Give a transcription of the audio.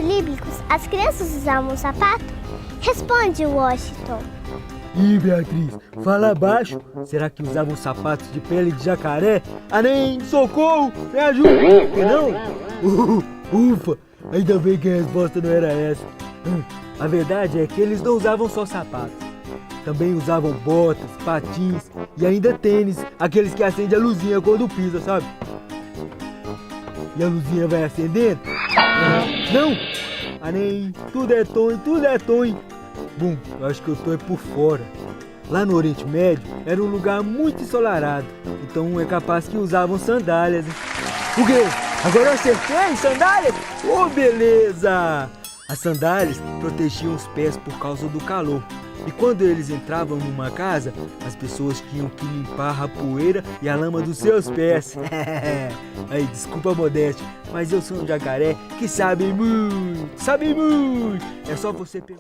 bíblicos, as crianças usavam sapato? Responde, Washington. Ih, Beatriz, fala baixo. Será que usavam sapatos de pele de jacaré? Ah, nem, socorro, me ajuda. Que não? Ufa, ainda bem que a resposta não era essa. A verdade é que eles não usavam só sapatos. Também usavam botas, patins e ainda tênis, aqueles que acendem a luzinha quando pisa, sabe? E a luzinha vai acendendo? Não! Ah, nem, tudo é tonho. Bom, eu acho que eu tô por fora. Lá no Oriente Médio era um lugar muito ensolarado, então é capaz que usavam sandálias. Hein? O quê? Agora eu acertei sandálias? Oh, beleza! As sandálias protegiam os pés por causa do calor. E quando eles entravam numa casa, as pessoas tinham que limpar a poeira e a lama dos seus pés. Aí, desculpa a modéstia, mas eu sou um jacaré que sabe muito. É só você perguntar.